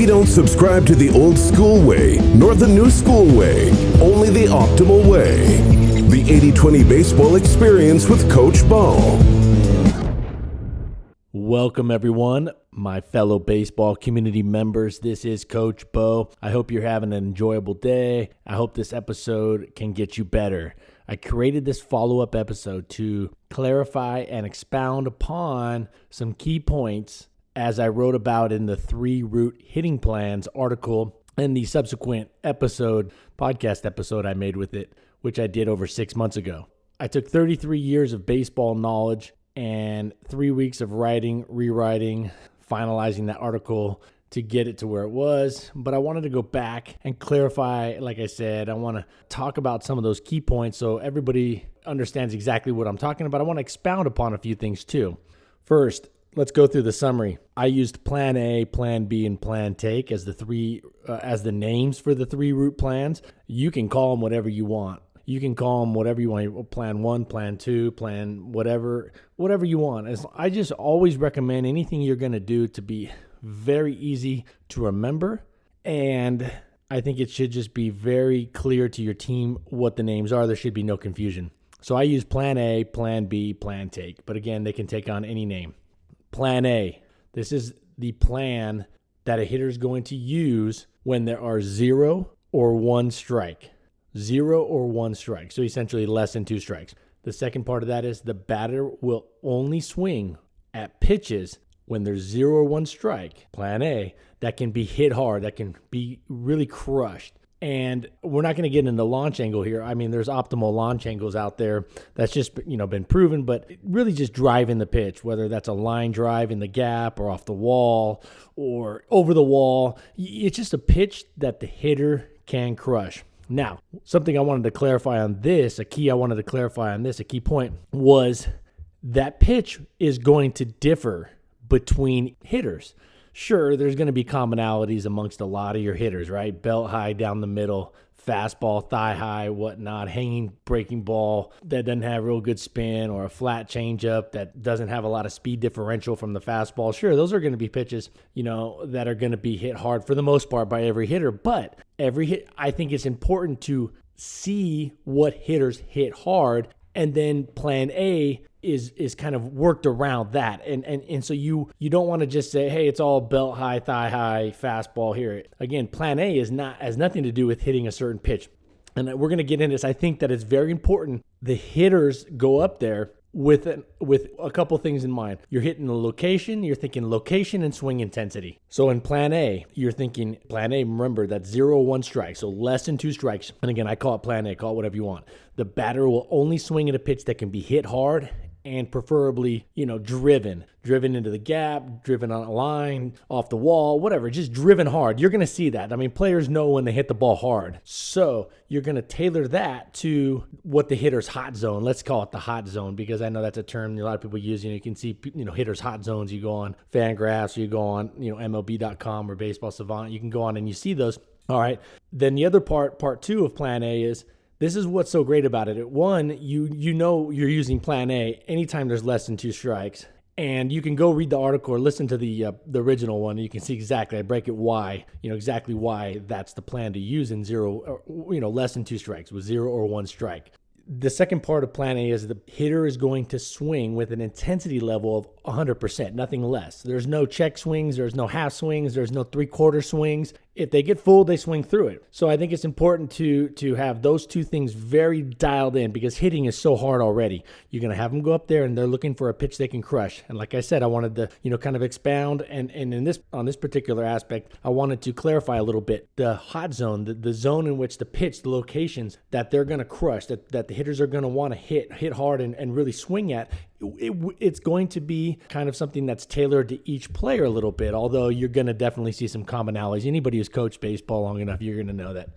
don't subscribe to the old school way, nor the new school way, only the optimal way. The 80-20 Baseball Experience with Coach Bo. Welcome, everyone, my fellow baseball community members. This is Coach Bo. I hope you're having an enjoyable day. I hope this episode can get you better. I created this follow-up episode to clarify and expound upon some key points as I wrote about in the 3 Root Hitting Plans article and the subsequent podcast episode I made with it, which I did over 6 months ago. I took 33 years of baseball knowledge and 3 weeks of writing, rewriting, finalizing that article to get it to where it was. But I wanted to go back and clarify, like I said, I want to talk about some of those key points so everybody understands exactly what I'm talking about. I want to expound upon a few things too. First, let's go through the summary. I used Plan A, Plan B, and Plan Take as the names for the 3 root plans. You can call them whatever you want. You can call them whatever you want, Plan 1, Plan 2, Plan whatever you want. I just always recommend anything you're going to do to be very easy to remember, and I think it should just be very clear to your team what the names are. There should be no confusion. So I use Plan A, Plan B, Plan Take, but again, they can take on any name. Plan A, this is the plan that a hitter is going to use when there are 0 or 1 strike. 0 or 1 strike, so essentially less than 2 strikes. The second part of that is the batter will only swing at pitches when there's 0 or 1 strike, Plan A, that can be hit hard, that can be really crushed. And we're not going to get into launch angle here. I mean, there's optimal launch angles out there. That's just, been proven, but really just driving the pitch, whether that's a line drive in the gap or off the wall or over the wall. It's just a pitch that the hitter can crush. Now, something I wanted to clarify on this, a key point was that pitch is going to differ between hitters. Sure, there's going to be commonalities amongst a lot of your hitters, right? Belt high down the middle, fastball, thigh high, whatnot, hanging breaking ball that doesn't have real good spin, or a flat changeup that doesn't have a lot of speed differential from the fastball. Sure, those are going to be pitches, that are going to be hit hard for the most part by every hitter. But I think it's important to see what hitters hit hard, and then Plan A is kind of worked around that. And so you don't want to just say, hey, it's all belt high, thigh high, fastball here. Again, Plan A has nothing to do with hitting a certain pitch. And we're going to get into this. I think that it's very important the hitters go up there with a couple things in mind. You're hitting the location, you're thinking location and swing intensity. So in Plan A, you're thinking Plan A, remember that's 0 or 1 strike, so less than 2 strikes. And again, I call it Plan A, call it whatever you want. The batter will only swing at a pitch that can be hit hard and preferably, driven into the gap, driven on a line, off the wall, whatever, just driven hard. You're going to see that. I mean, players know when they hit the ball hard. So you're going to tailor that to what the hitter's hot zone. Let's call it the hot zone, because I know that's a term a lot of people use. You can see, hitters' hot zones. You go on Fangraphs, you go on, MLB.com or Baseball Savant. You can go on and you see those. All right. Then the other part 2 of Plan A is, this is what's so great about it. One, you're using Plan A anytime there's less than 2 strikes. And you can go read the article or listen to the original one, and you can see exactly, I break it why, exactly why that's the plan to use in 0, or, less than 2 strikes, with 0 or 1 strike. The second part of Plan A is the hitter is going to swing with an intensity level of 100%, nothing less. There's no check swings, there's no half swings, there's no 3/4 swings. If they get full, they swing through it. So I think it's important to have those 2 things very dialed in, because hitting is so hard already. You're going to have them go up there and they're looking for a pitch they can crush. And like I said, I wanted to, kind of expound and on this particular aspect, I wanted to clarify a little bit the hot zone, the zone in which the pitch, the locations that they're going to crush, that the hitters are going to want to hit hard and really swing at. It's going to be kind of something that's tailored to each player a little bit, although you're going to definitely see some commonalities. Anybody who's coached baseball long enough, you're going to know that.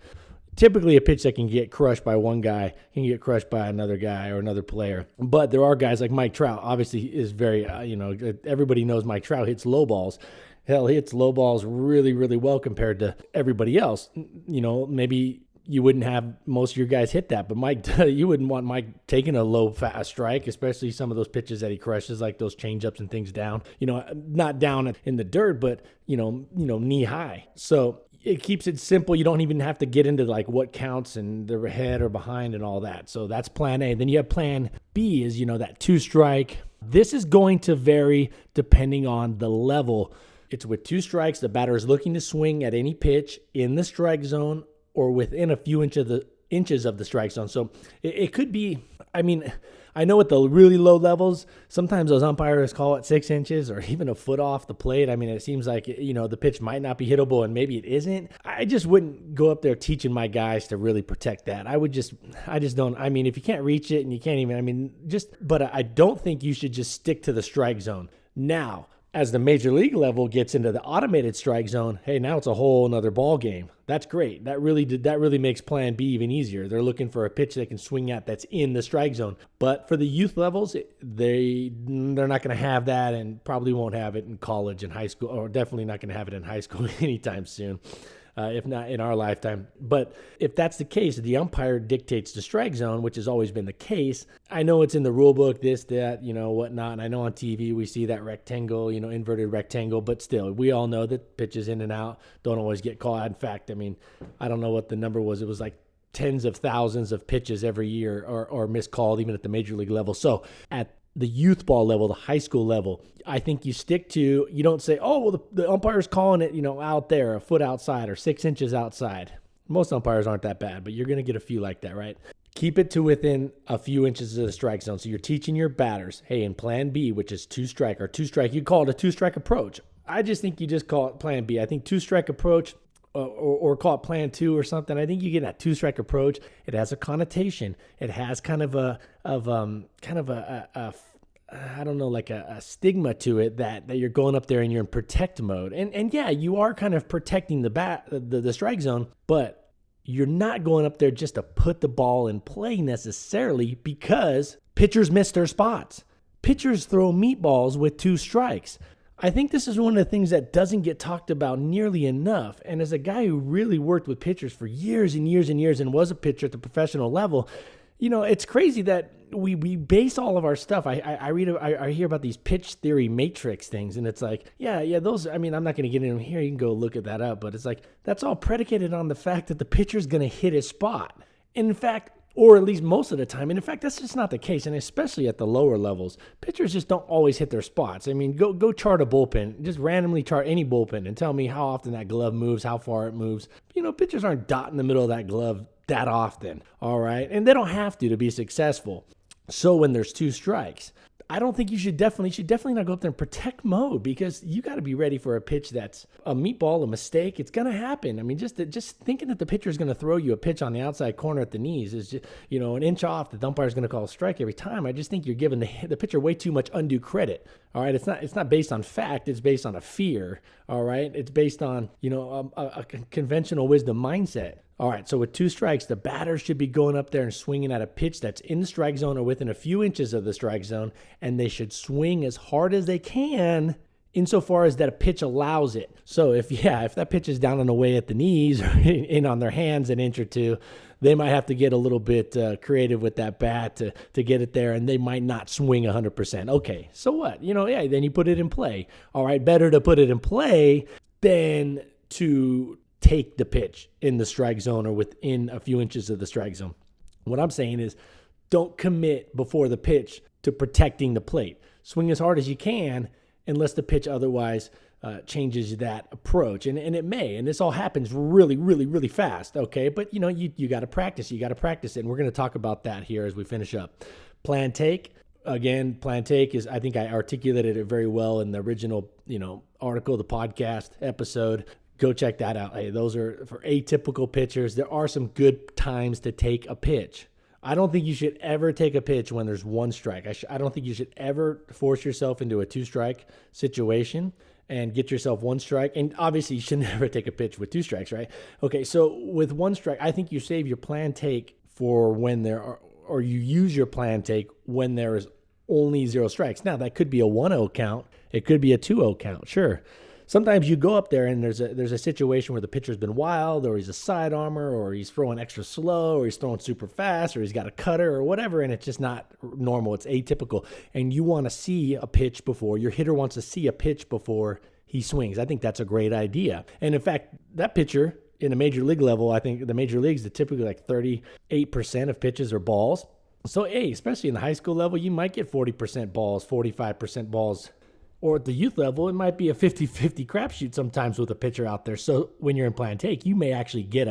Typically, a pitch that can get crushed by one guy can get crushed by another guy or another player. But there are guys like Mike Trout, obviously is very, everybody knows Mike Trout hits low balls. Hell, he hits low balls really, really well compared to everybody else. Maybe you wouldn't have most of your guys hit that. But Mike, you wouldn't want Mike taking a low fast strike, especially some of those pitches that he crushes, like those changeups and things down, not down in the dirt, but, knee high. So it keeps it simple. You don't even have to get into like what counts and the ahead or behind and all that. So that's plan A. Then you have plan B is, that 2-strike. This is going to vary depending on the level. It's with 2 strikes. The batter is looking to swing at any pitch in the strike zone or within a few inches of the strike zone. So it could be, I know at the really low levels, sometimes those umpires call it 6 inches or even a foot off the plate. It seems like, the pitch might not be hittable and maybe it isn't. I just wouldn't go up there teaching my guys to really protect that. I just don't, if you can't reach it and you can't even, but I don't think you should just stick to the strike zone. Now, as the major league level gets into the automated strike zone, hey, now it's a whole nother ball game. That's great. That really makes plan B even easier. They're looking for a pitch they can swing at that's in the strike zone. But for the youth levels, they're not going to have that and probably won't have it in college and high school, or definitely not going to have it in high school anytime soon. If not in our lifetime. But if that's the case, the umpire dictates the strike zone, which has always been the case. I know it's in the rule book, this, that, whatnot. And I know on TV we see that rectangle, inverted rectangle. But still, we all know that pitches in and out don't always get called. In fact, I don't know what the number was. It was like tens of thousands of pitches every year are miscalled, even at the major league level. So at the youth ball level, the high school level, I think you stick to, you don't say, oh, well, the umpire's calling it, out there, a foot outside or 6 inches outside. Most umpires aren't that bad, but you're going to get a few like that, right? Keep it to within a few inches of the strike zone. So you're teaching your batters, hey, in plan B, which is 2-strike or 2-strike, you call it a 2-strike approach. I just think you just call it plan B. I think 2-strike approach or call it plan 2 or something. I think you get that 2-strike approach. It has a connotation. It has kind of a stigma to it that you're going up there and you're in protect mode. And yeah, you are kind of protecting the strike zone, but you're not going up there just to put the ball in play necessarily, because pitchers miss their spots. Pitchers throw meatballs with 2 strikes. I think this is one of the things that doesn't get talked about nearly enough. And as a guy who really worked with pitchers for years and years and years and was a pitcher at the professional level, it's crazy that we base all of our stuff. I hear about these pitch theory matrix things, and it's like, yeah, those, I'm not going to get into them here. You can go look at that up, but it's like, that's all predicated on the fact that the pitcher's going to hit his spot. In fact, or at least most of the time. And in fact, that's just not the case. And especially at the lower levels, pitchers just don't always hit their spots. Go chart a bullpen, just randomly chart any bullpen and tell me how often that glove moves, how far it moves. Pitchers aren't dotting the middle of that glove that often. All right. And they don't have to be successful. So when there's 2 strikes, I don't think you should definitely not go up there in protect mode, because you got to be ready for a pitch that's a meatball, a mistake. It's going to happen. Just thinking that the pitcher is going to throw you a pitch on the outside corner at the knees is just, an inch off. The umpire is going to call a strike every time. I just think you're giving the pitcher way too much undue credit. All right. It's not based on fact. It's based on a fear. All right. It's based on, a conventional wisdom mindset. All right, so with 2 strikes, the batter should be going up there and swinging at a pitch that's in the strike zone or within a few inches of the strike zone, and they should swing as hard as they can insofar as that a pitch allows it. So if that pitch is down and away at the knees or in on their hands an inch or 2, they might have to get a little bit creative with that bat to get it there, and they might not swing 100%. Okay, so what? Then you put it in play. All right, better to put it in play than to take the pitch in the strike zone or within a few inches of the strike zone. What I'm saying is, don't commit before the pitch to protecting the plate. Swing as hard as you can unless the pitch otherwise changes that approach. And it may, and this all happens really, really, really fast, okay? But, you got to practice. You got to practice it, and we're going to talk about that here as we finish up. Plan take. Again, plan take is, I think I articulated it very well in the original, article, the podcast episode. Go check that out. Hey, those are for atypical pitchers. There are some good times to take a pitch. I don't think you should ever take a pitch when there's 1 strike. I don't think you should ever force yourself into a 2-strike situation and get yourself 1 strike. And obviously, you should never take a pitch with 2 strikes, right? Okay, so with 1 strike, I think you save your plan take for when there are, or you use your plan take when there is only 0 strikes. Now, that could be a 1-0 count. It could be a 2-0 count, sure. sometimes you go up there and there's a situation where the pitcher's been wild, or he's a side armor, or he's throwing extra slow, or he's throwing super fast, or he's got a cutter or whatever, and it's just not normal. It's atypical. And you want to see a pitch before, your hitter wants to see a pitch before he swings. I think that's a great idea. And in fact, that pitcher in a major league level, I think the major leagues, typically like 38% of pitches are balls. So, especially in the high school level, you might get 40% balls, 45% balls. Or at the youth level, it might be a 50-50 crapshoot sometimes with a pitcher out there. So when you're in plan take, you may actually get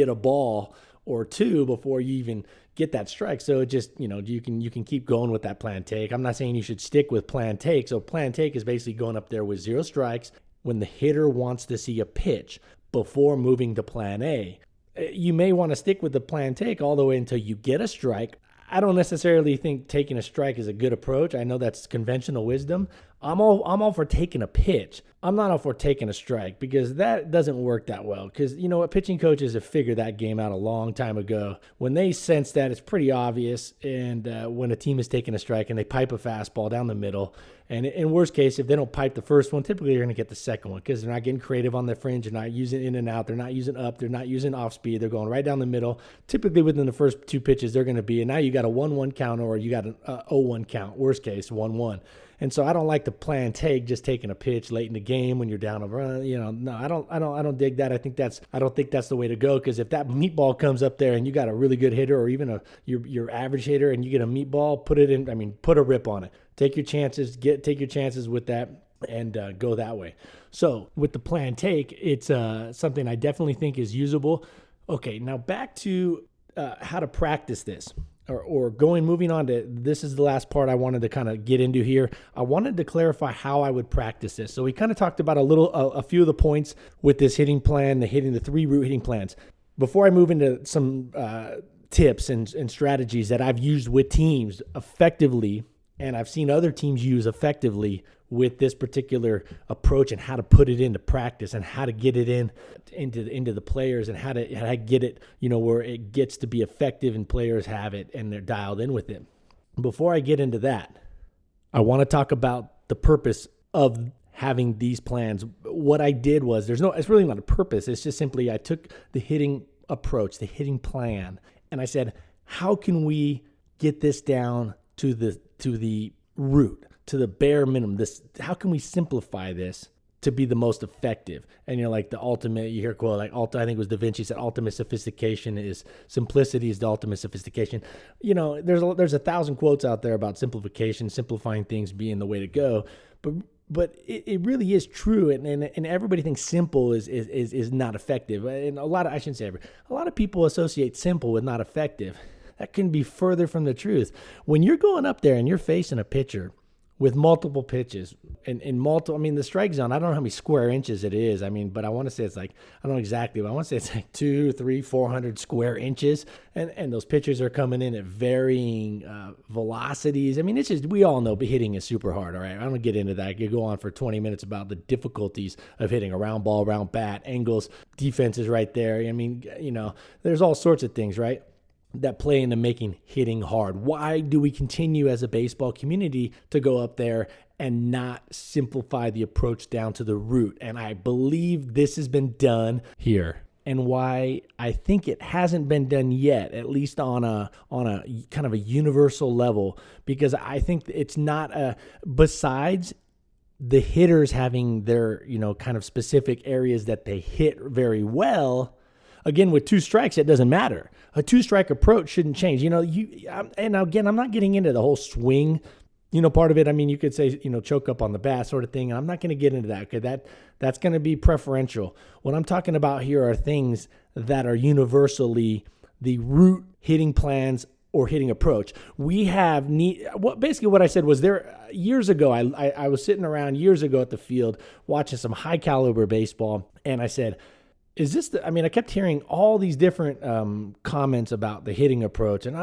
a ball or two before you even get that strike. So it just, you can keep going with that plan take. I'm not saying you should stick with plan take. So plan take is basically going up there with 0 strikes when the hitter wants to see a pitch before moving to plan A. You may want to stick with the plan take all the way until you get a strike. I don't necessarily think taking a strike is a good approach. I know that's conventional wisdom. I'm all for taking a pitch. I'm not all for taking a strike, because that doesn't work that well. Because, pitching coaches have figured that game out a long time ago. When they sense that, it's pretty obvious. And when a team is taking a strike and they pipe a fastball down the middle, and in worst case, if they don't pipe the first one, typically you're going to get the second one, because they're not getting creative on the fringe. They're not using in and out. They're not using up. They're not using off speed. They're going right down the middle. Typically within the first 2 pitches, they're going to be, and now you got a 1-1 count, or you got an 0-1 count. Worst case, 1-1. And so I don't like the plan take, just taking a pitch late in the game when you're down a run. No, I don't dig that. I don't think that's the way to go, because if that meatball comes up there and you got a really good hitter, or even your average hitter, and you get a meatball, put a rip on it. Take your chances, take your chances with that, and go that way. So with the plan take, it's something I definitely think is usable. Okay, now back to how to practice this. Moving on to, this is the last part I wanted to kind of get into here. I wanted to clarify how I would practice this. So we kind of talked about a few of the points with this hitting plan, the 3 root hitting plans. Before I move into some tips and strategies that I've used with teams effectively, and I've seen other teams use effectively with this particular approach, and how to put it into practice, and how to get it into the players, and how to get it, where it gets to be effective and players have it and they're dialed in with it. Before I get into that, I want to talk about the purpose of having these plans. What I did was, it's really not a purpose. It's just simply, I took the hitting approach, the hitting plan, and I said, how can we get this down to the root, to the bare minimum? How can we simplify this to be the most effective? And like the ultimate, you hear a quote like, I think it was Da Vinci said, ultimate sophistication is simplicity is the ultimate sophistication. There's 1,000 quotes out there about simplification, simplifying things being the way to go. But it really is true, and everybody thinks simple is not effective. And a lot of people associate simple with not effective. That can be further from the truth. When you're going up there and you're facing a pitcher with multiple pitches and the strike zone, I don't know how many square inches it is. But I want to say it's like, I don't know exactly, but I want to say it's like 200, 300, 400 square inches. And those pitches are coming in at varying velocities. It's just, we all know hitting is super hard. All right. I don't get into that. I could go on for 20 minutes about the difficulties of hitting a round ball, round bat, angles, defenses right there. There's all sorts of things, right, that play into making hitting hard. Why do we continue as a baseball community to go up there and not simplify the approach down to the root? And I believe this has been done here, and why I think it hasn't been done yet, at least on a kind of a universal level, because I think it's not besides the hitters having their, kind of specific areas that they hit very well. Again, with 2 strikes, it doesn't matter. A 2-strike approach shouldn't change. And again, I'm not getting into the whole swing, part of it. You could say, choke up on the bat sort of thing. And I'm not going to get into that, because that's going to be preferential. What I'm talking about here are things that are universally the root hitting plans or hitting approach. We have basically what I said was, there years ago, I was sitting around years ago at the field watching some high caliber baseball, and I said, is this I kept hearing all these different comments about the hitting approach, and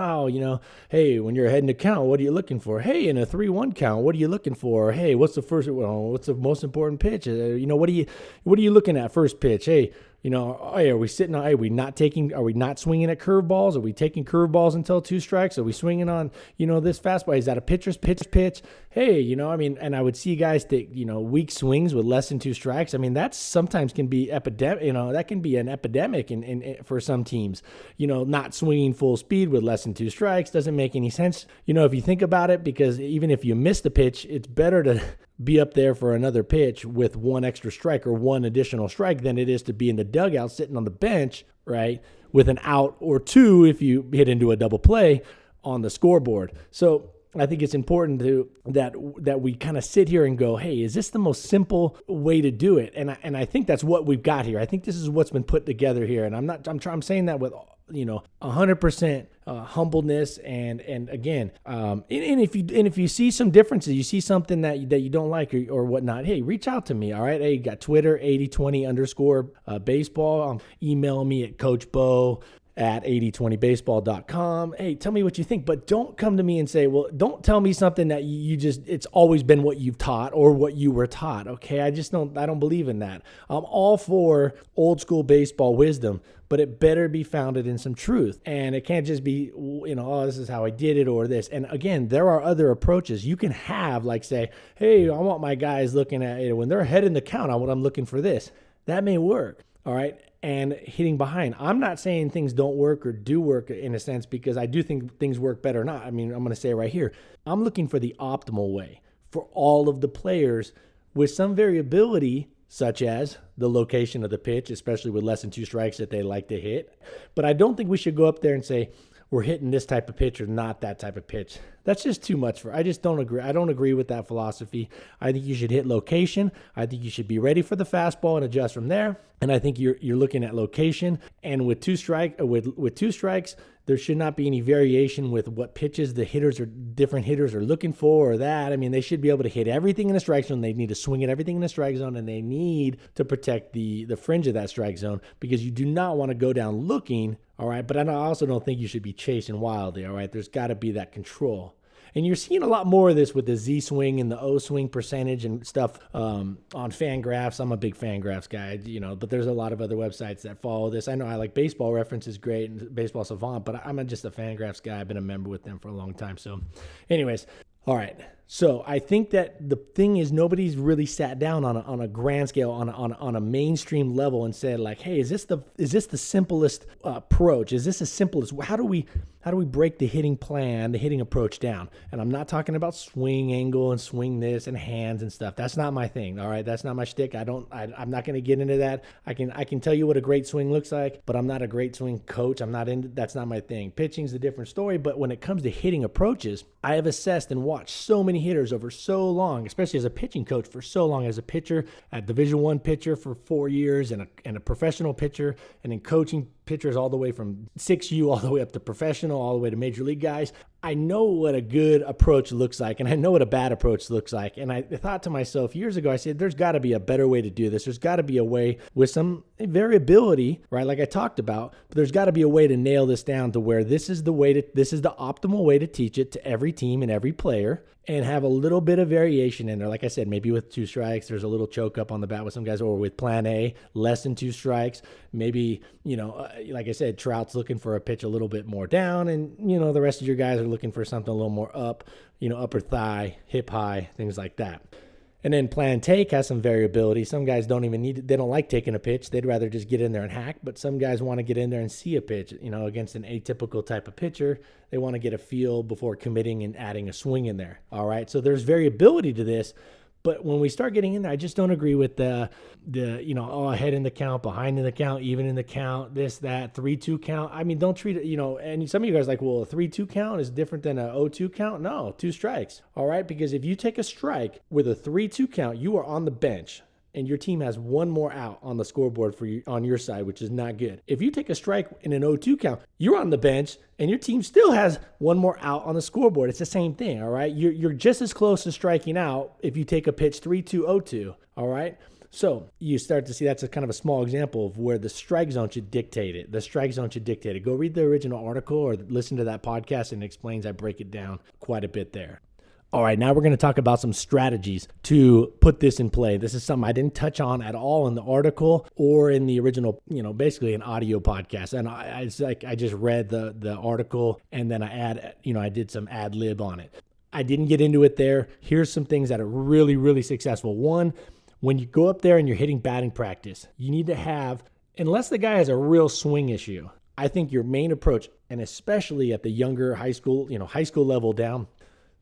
hey, when you're ahead in the count, what are you looking for? Hey, in a 3-1 count, what are you looking for? Hey, what's the most important pitch? What are you looking at first pitch? Hey, are we not swinging at curveballs? Are we taking curveballs until 2 strikes? Are we swinging on, this fastball? Is that a pitcher's pitch? hey, and I would see guys take, weak swings with less than 2 strikes. I mean, that sometimes can be epidemic, that can be an epidemic in for some teams, not swinging full speed with less than 2 strikes doesn't make any sense. If you think about it, because even if you miss the pitch, it's better to be up there for another pitch with 1 extra strike or 1 additional strike than it is to be in the dugout sitting on the bench, right, with an out or 2 if you hit into a double play on the scoreboard. So I think it's important that we kind of sit here and go, hey, is this the most simple way to do it? And I think that's what we've got here. I think this is what's been put together here. And I'm saying that with 100% humbleness and again, and if you see some differences, you see something that you don't like or whatnot, hey, reach out to me. All right, hey, you got Twitter 8020_baseball. Email me at coachbo@8020baseball.com. Hey, tell me what you think, but don't come to me and say, well, don't tell me something that it's always been what you've taught or what you were taught. Okay. I don't believe in that. I'm all for old school baseball wisdom, but it better be founded in some truth. And it can't just be, oh, this is how I did it or this. And again, there are other approaches you can have, like say, hey, I want my guys looking at it when they're ahead in the count. I'm looking for this. That may work. All right. And hitting behind. I'm not saying things don't work or do work in a sense, because I do think things work better or not. I mean, I'm going to say it right here. I'm looking for the optimal way for all of the players with some variability, such as the location of the pitch, especially with less than 2 strikes that they like to hit. But I don't think we should go up there and say, we're hitting this type of pitch or not that type of pitch. That's just too much I just don't agree. I don't agree with that philosophy. I think you should hit location. I think you should be ready for the fastball and adjust from there. And I think you're looking at location. And with 2 strikes, there should not be any variation with what pitches different hitters are looking for or that. I mean, they should be able to hit everything in the strike zone. They need to swing at everything in the strike zone, and they need to protect the fringe of that strike zone, because you do not want to go down looking. All right. But I also don't think you should be chasing wildly. All right. There's got to be that control. And you're seeing a lot more of this with the Z swing and the O swing percentage and stuff on Fangraphs. I'm a big Fangraphs guy, but there's a lot of other websites that follow this. I know I like Baseball Reference is great and Baseball Savant, but I'm just a Fangraphs guy. I've been a member with them for a long time. So anyways, all right. So I think that the thing is, nobody's really sat down on a grand scale, on a mainstream level, and said like, hey, is this the simplest approach? Is this as simple as how do we break the hitting plan, the hitting approach down? And I'm not talking about swing angle and swing this and hands and stuff. That's not my thing. All right, that's not my shtick. I'm not going to get into that. I can tell you what a great swing looks like, but I'm not a great swing coach. That's not my thing. Pitching's a different story. But when it comes to hitting approaches, I have assessed and watched so many hitters over so long, especially as a pitching coach for so long, as a pitcher, a Division I pitcher for 4 years, and a professional pitcher, and then coaching pitchers all the way from 6U all the way up to professional, all the way to major league guys. I know what a good approach looks like, and I know what a bad approach looks like. And I thought to myself years ago, I said, there's got to be a better way to do this. There's got to be a way with some variability, right? Like I talked about, but there's got to be a way to nail this down to where this is the optimal way to teach it to every team and every player, and have a little bit of variation in there. Like I said, maybe with 2 strikes, there's a little choke up on the bat with some guys, or with plan A, less than 2 strikes. Maybe, like I said, Trout's looking for a pitch a little bit more down, and, the rest of your guys are looking for something a little more up, upper thigh, hip high, things like that. And then plan take has some variability. Some guys don't like taking a pitch. They'd rather just get in there and hack. But some guys want to get in there and see a pitch, against an atypical type of pitcher. They want to get a feel before committing and adding a swing in there. All right. So there's variability to this. But when we start getting in there, I just don't agree with the ahead in the count, behind in the count, even in the count, this, that, 3-2 count. I mean, don't treat it, and some of you guys are like, well, a 3-2 count is different than a 0-2 count. No, 2 strikes. All right. Because if you take a strike with a 3-2 count, you are on the bench, and your team has 1 more out on the scoreboard for you on your side, which is not good. If you take a strike in an 0-2 count, you're on the bench, and your team still has 1 more out on the scoreboard. It's the same thing, all right? You're just as close to striking out if you take a pitch 3-2, 0-2, all right? So you start to see that's a kind of a small example of where the strike zone should dictate it. The strike zone should dictate it. Go read the original article or listen to that podcast, and it explains. I break it down quite a bit there. All right, now we're going to talk about some strategies to put this in play. This is something I didn't touch on at all in the article or in the original, basically an audio podcast. And I just read the article, and then I did some ad lib on it. I didn't get into it there. Here's some things that are really, really successful. One, when you go up there and you're hitting batting practice, you need to have, unless the guy has a real swing issue, I think your main approach, and especially at the younger high school level down,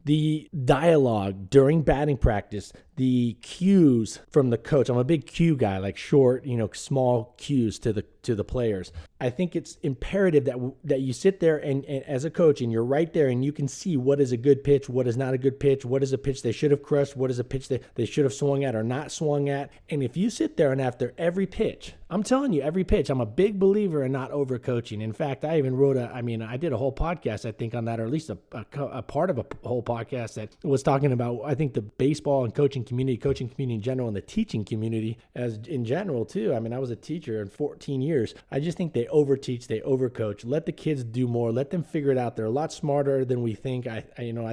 the dialogue during batting practice, the cues from the coach. I'm a big cue guy, like short, small cues to the players. I think it's imperative that you sit there and as a coach and you're right there and you can see what is a good pitch, what is not a good pitch, what is a pitch they should have crushed, what is a pitch that they should have swung at or not swung at. And if you sit there and after every pitch, I'm telling you, every pitch, I'm a big believer in not overcoaching. In fact, I even wrote I did a whole podcast, I think, on that, or at least a part of a whole podcast that was talking about, I think, the baseball and coaching community in general, and the teaching community as in general too. I mean, I was a teacher in 14 years. I just think they overteach, they overcoach. Let the kids do more. Let them figure it out. They're a lot smarter than we think. I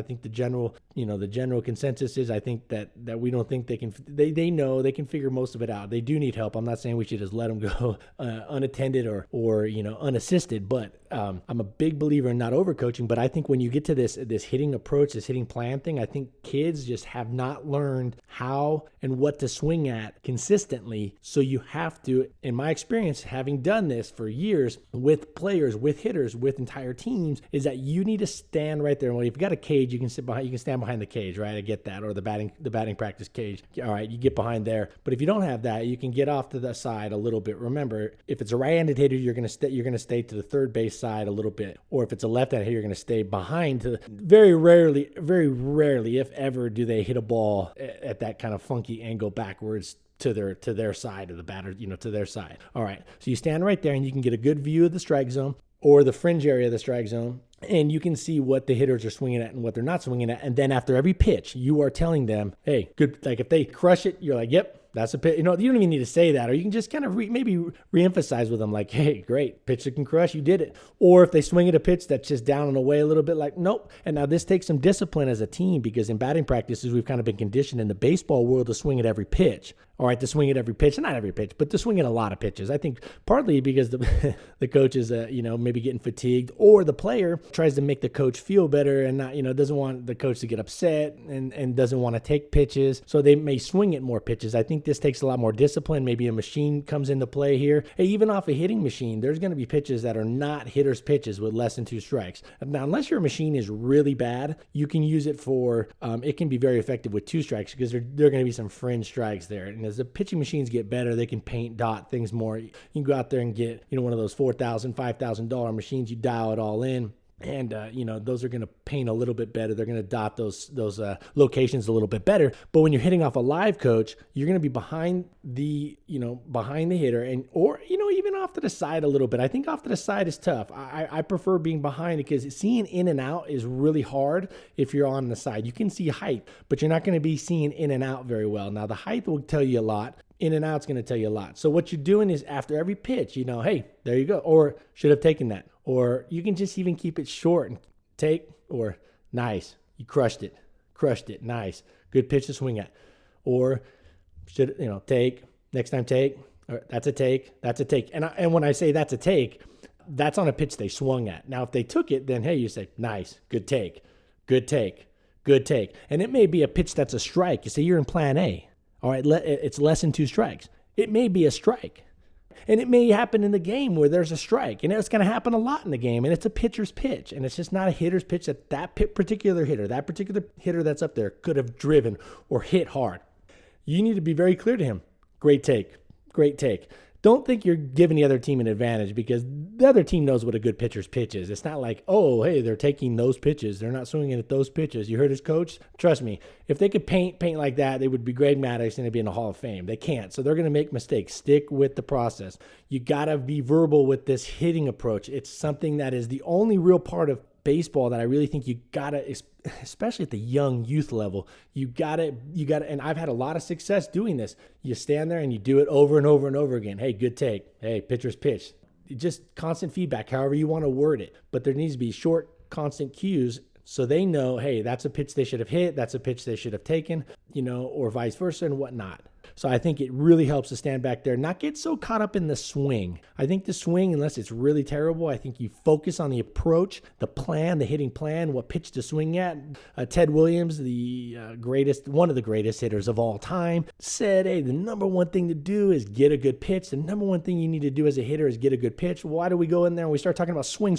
think the general consensus is, I think that we don't think they can. They know they can figure most of it out. They do need help. I'm not saying we should just let them go unattended or unassisted, but I'm a big believer in not overcoaching. But I think when you get to this hitting approach, this hitting plan thing, I think kids just have not learned how and what to swing at consistently. So you have to, in my experience, having done this for years with players, with hitters, with entire teams, is that you need to stand right there. Well, if you've got a cage, you can stand behind the cage, right? I get that. Or the batting practice cage. All right, you get behind there. But if you don't have that, you can get off to the side a little bit. Remember, if it's a right-handed hitter, you're going to stay to the third base side a little bit. Or if it's a left-handed hitter, you're going to stay behind. Very rarely, if ever, do they hit a ball at that kind of funky angle backwards to their side of the batter, to their side. All right. So you stand right there and you can get a good view of the strike zone or the fringe area of the strike zone, and you can see what the hitters are swinging at and what they're not swinging at. And then after every pitch, you are telling them, hey, good. Like if they crush it, you're like, yep, that's a pitch. You don't even need to say that, or you can just kind of maybe reemphasize with them, like, hey, great, pitch that can crush, you did it. Or if they swing at a pitch that's just down and away a little bit, like, nope. And now this takes some discipline as a team, because in batting practices, we've kind of been conditioned in the baseball world to swing at every pitch. All right, to swing at every pitch, not every pitch, but to swing at a lot of pitches. I think partly because the coach is, maybe getting fatigued, or the player tries to make the coach feel better and not, doesn't want the coach to get upset and doesn't want to take pitches. So they may swing at more pitches. I think this takes a lot more discipline. Maybe a machine comes into play here. Hey, even off a hitting machine, there's going to be pitches that are not hitter's pitches with less than 2 strikes. Now, unless your machine is really bad, you can use it for, it can be very effective with 2 strikes, because there are going to be some fringe strikes there. And as the pitching machines get better, they can paint, dot things more. You can go out there and get, one of those $4,000, $5,000 machines. You dial it all in. And, those are going to paint a little bit better. They're going to dot those locations a little bit better. But when you're hitting off a live coach, you're going to be behind the hitter or even off to the side a little bit. I think off to the side is tough. I prefer being behind, because seeing in and out is really hard if you're on the side. You can see height, but you're not going to be seeing in and out very well. Now, the height will tell you a lot. In and out's going to tell you a lot. So what you're doing is after every pitch, hey, there you go. Or should have taken that. Or you can just even keep it short and take, or nice, you crushed it, nice, good pitch to swing at. Or should, take, next time take, or that's a take. And when I say that's a take, that's on a pitch they swung at. Now, if they took it, then, hey, you say, nice, good take. And it may be a pitch that's a strike. You say you're in plan A. All right, it's less than 2 strikes. It may be a strike. And it may happen in the game where there's a strike. And it's going to happen a lot in the game. And it's a pitcher's pitch. And it's just not a hitter's pitch that particular hitter that's up there could have driven or hit hard. You need to be very clear to him. Great take. Don't think you're giving the other team an advantage, because the other team knows what a good pitcher's pitch is. It's not like, oh, hey, they're taking those pitches. They're not swinging at those pitches. You heard his coach? Trust me, if they could paint like that, they would be Greg Maddux and they'd be in the Hall of Fame. They can't, so they're going to make mistakes. Stick with the process. You got to be verbal with this hitting approach. It's something that is the only real part of baseball that I really think you gotta, especially at the young youth level, you gotta, and I've had a lot of success doing this. You stand there and you do it over and over and over again. Hey, good take. Hey, pitcher's pitch. Just constant feedback, however you want to word it. But there needs to be short, constant cues, so they know, hey, that's a pitch they should have hit, that's a pitch they should have taken, or vice versa and whatnot. So I think it really helps to stand back there, not get so caught up in the swing. I think the swing, unless it's really terrible, I think you focus on the approach, the plan, the hitting plan, what pitch to swing at. Ted Williams, the one of the greatest hitters of all time, said, hey, the number one thing to do is get a good pitch. The number one thing you need to do as a hitter is get a good pitch. Why do we go in there and we start talking about swing?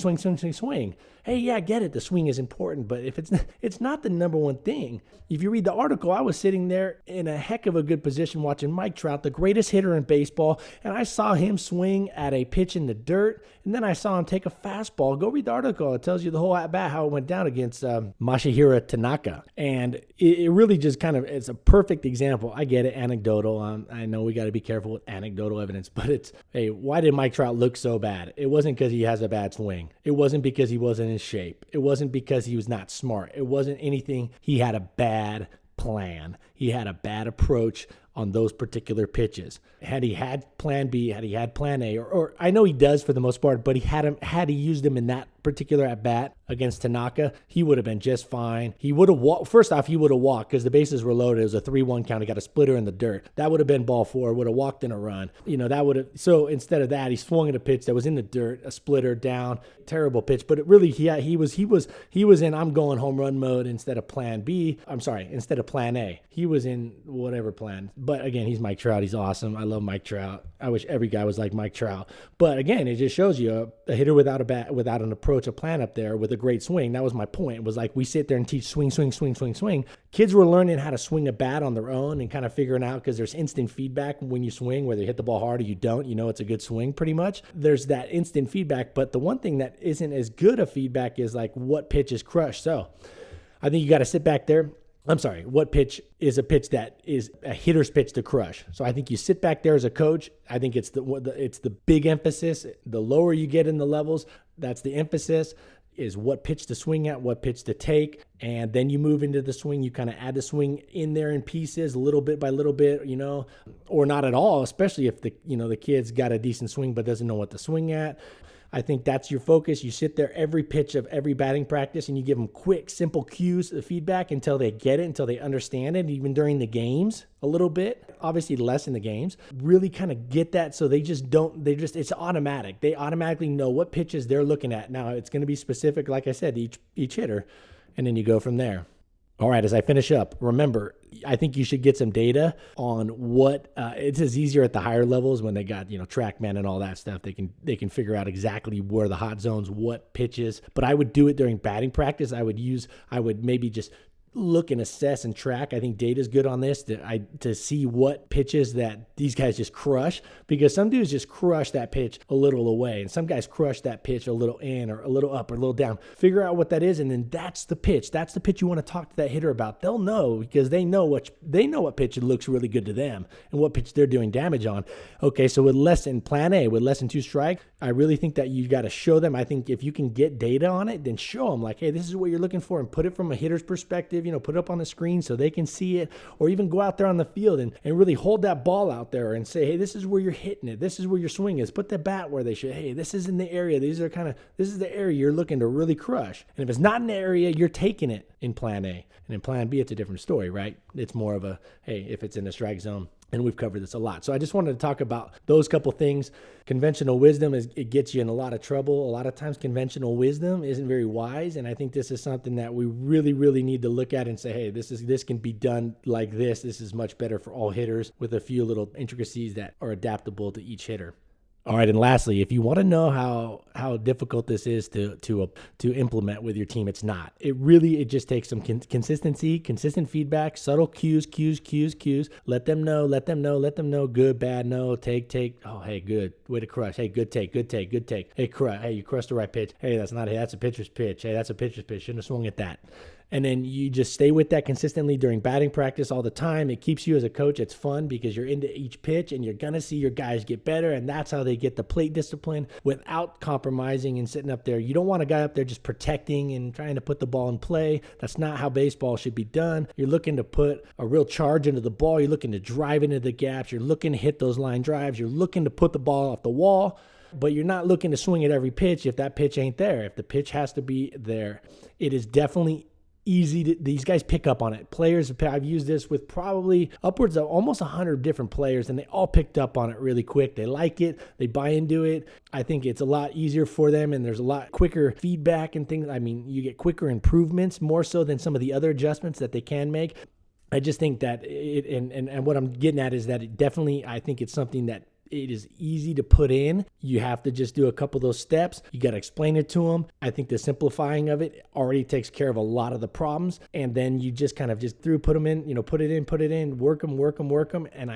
Hey, yeah, I get it. The swing is important, but if it's not the number one thing. If you read the article, I was sitting there in a heck of a good position watching Mike Trout, the greatest hitter in baseball, and I saw him swing at a pitch in the dirt, and then I saw him take a fastball. Go read the article. It tells you the whole at-bat, how it went down against Masahiro Tanaka. And it really just it's a perfect example. I get it, anecdotal. I know we got to be careful with anecdotal evidence, but hey, why did Mike Trout look so bad? It wasn't because he has a bad swing. It wasn't because he wasn't in shape. It wasn't because he was not smart. It wasn't anything. He had a bad plan. He had a bad approach on those particular pitches. Had he had plan B, had he had plan A, or I know he does for the most part, but had he used him in that particular at bat against Tanaka, he would have been just fine. He would have walked. First off, he would have walked because the bases were loaded. It was a 3-1 count. He got a splitter in the dirt. That would have been ball 4. Would have walked in a run. That would have. So instead of that, he swung at a pitch that was in the dirt, a splitter down, terrible pitch. But it really, he was in I'm going home run mode instead of plan B. Instead of plan A. He was in whatever plan. But again, he's Mike Trout. He's awesome. I love Mike Trout. I wish every guy was like Mike Trout. But again, it just shows you a hitter without a bat, without an approach, a plan up there with a great swing. That was my point. It was like we sit there and teach swing. Kids were learning how to swing a bat on their own and kind of figuring out, because there's instant feedback when you swing, whether you hit the ball hard or you don't, it's a good swing pretty much. There's that instant feedback. But the one thing that isn't as good of feedback is like what pitch is crushed. So I think you got to sit back there. What pitch is a pitch that is a hitter's pitch to crush? So I think you sit back there as a coach. I think it's the big emphasis. The lower you get in the levels, that's the emphasis, is what pitch to swing at, what pitch to take. And then you move into the swing. You kind of add the swing in there in pieces, little bit by little bit, or not at all, especially if the kid's got a decent swing but doesn't know what to swing at. I think that's your focus. You sit there every pitch of every batting practice and you give them quick, simple cues of feedback until they get it, until they understand it, even during the games a little bit, obviously less in the games. Really kind of get that so it's automatic. They automatically know what pitches they're looking at. Now, it's going to be specific, like I said, each hitter, and then you go from there. All right, as I finish up, remember, I think you should get some data on what it's easier at the higher levels when they got, TrackMan and all that stuff. They can figure out exactly where the hot zones, what pitches. But I would do it during batting practice. I would maybe just look and assess and track. I think data is good on this to see what pitches that these guys just crush, because some dudes just crush that pitch a little away and some guys crush that pitch a little in or a little up or a little down. Figure out what that is, and then that's the pitch. That's the pitch you want to talk to that hitter about. They'll know, because they know what pitch looks really good to them and what pitch they're doing damage on. Okay, so with less than plan A, with less than 2 strikes, I really think that you got to show them. I think if you can get data on it, then show them like, hey, this is what you're looking for, and put it from a hitter's perspective. Put it up on the screen so they can see it, or even go out there on the field and really hold that ball out there and say, hey, this is where you're hitting it. This is where your swing is. Put the bat where they should. Hey, this is in the area. This is the area you're looking to really crush. And if it's not in the area, you're taking it in plan A. And in plan B, it's a different story, right? It's more of a, hey, if it's in the strike zone. And we've covered this a lot. So I just wanted to talk about those couple things. Conventional wisdom it gets you in a lot of trouble. A lot of times conventional wisdom isn't very wise. And I think this is something that we really, really need to look at and say, hey, this can be done like this. This is much better for all hitters, with a few little intricacies that are adaptable to each hitter. All right, and lastly, if you want to know how difficult this is to implement with your team, it's not. It just takes some consistency, consistent feedback, subtle cues. Let them know. Good, bad, no, take. Oh, hey, good. Way to crush. Hey, good take. Hey, crush. Hey, you crushed the right pitch. Hey, that's a pitcher's pitch. Hey, that's a pitcher's pitch. Shouldn't have swung at that. And then you just stay with that consistently during batting practice all the time. It keeps you as a coach. It's fun because you're into each pitch and you're going to see your guys get better. And that's how they get the plate discipline without compromising and sitting up there. You don't want a guy up there just protecting and trying to put the ball in play. That's not how baseball should be done. You're looking to put a real charge into the ball. You're looking to drive into the gaps. You're looking to hit those line drives. You're looking to put the ball off the wall. But you're not looking to swing at every pitch if that pitch ain't there. If the pitch has to be there, it is definitely easy these guys pick up on it. Players, I've used this with probably upwards of almost 100 different players, and they all picked up on it really quick. They like it. They buy into it. I think it's a lot easier for them, and there's a lot quicker feedback and things. I mean, you get quicker improvements more so than some of the other adjustments that they can make. I just think that it, and what I'm getting at is that it definitely, I think it's something that it is easy to put in. You have to just do a couple of those steps. You got to explain it to them. I think the simplifying of it already takes care of a lot of the problems. And then you just kind of put them in, put it in, work them. And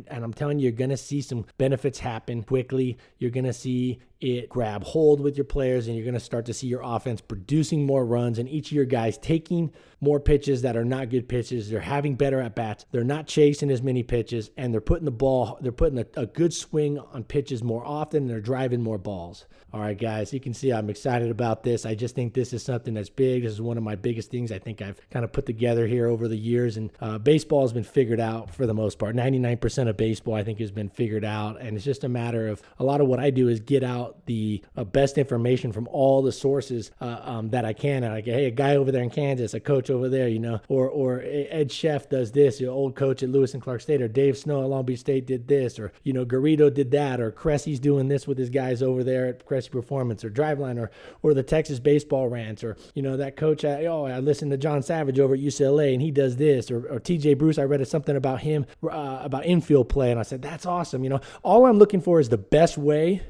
I'm telling you, you're going to see some benefits happen quickly. You're going to see it grab hold with your players, and you're going to start to see your offense producing more runs, and each of your guys taking more pitches that are not good pitches. They're having better at bats. They're not chasing as many pitches, and they're putting a good swing on pitches more often, and they're driving more balls. All right, guys, you can see I'm excited about this. I just think this is something that's big. This is one of my biggest things I think I've kind of put together here over the years, and baseball has been figured out for the most part. 99% of baseball, I think, has been figured out, and it's just a matter of a lot of what I do is get out the best information from all the sources that I can. And I go, hey, a guy over there in Kansas, a coach over there, or Ed Sheff does this, your old coach at Lewis and Clark State, or Dave Snow at Long Beach State did this, or, Garrido did that, or Cressy's doing this with his guys over there at Cressy Performance, or Driveline, or the Texas Baseball Rants, or, that coach, I listened to John Savage over at UCLA, and he does this, or TJ Bruce, I read something about him, about infield play, and I said, that's awesome. All I'm looking for is the best way.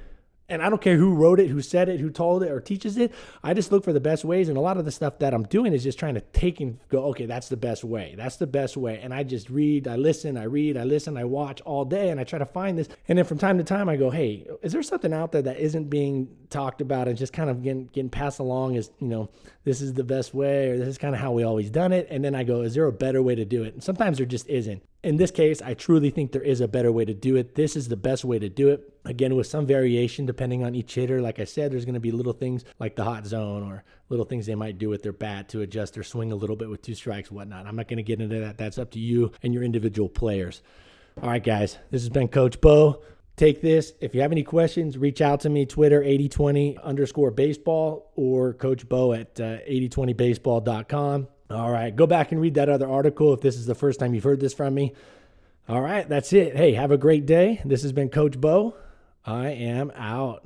And I don't care who wrote it, who said it, who told it, or teaches it. I just look for the best ways. And a lot of the stuff that I'm doing is just trying to take and go, okay, that's the best way. That's the best way. And I just read, I listen, I watch all day, and I try to find this. And then from time to time I go, hey, is there something out there that isn't being talked about and just kind of getting passed along as, this is the best way, or this is kind of how we always done it. And then I go, is there a better way to do it? And sometimes there just isn't. In this case, I truly think there is a better way to do it. This is the best way to do it. Again, with some variation depending on each hitter. Like I said, there's going to be little things like the hot zone, or little things they might do with their bat to adjust their swing a little bit with 2 strikes, whatnot. I'm not going to get into that. That's up to you and your individual players. All right, guys, this has been Coach Bo. Take this. If you have any questions, reach out to me, Twitter, 8020_baseball, or Coach Bo at 8020baseball.com. All right, go back and read that other article if this is the first time you've heard this from me. All right, that's it. Hey, have a great day. This has been Coach Bo. I am out.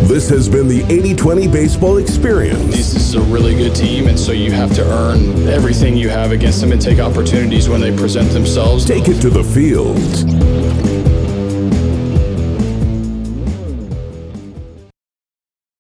This has been the 80-20 Baseball Experience. This is a really good team, and so you have to earn everything you have against them and take opportunities when they present themselves. Take it to the field.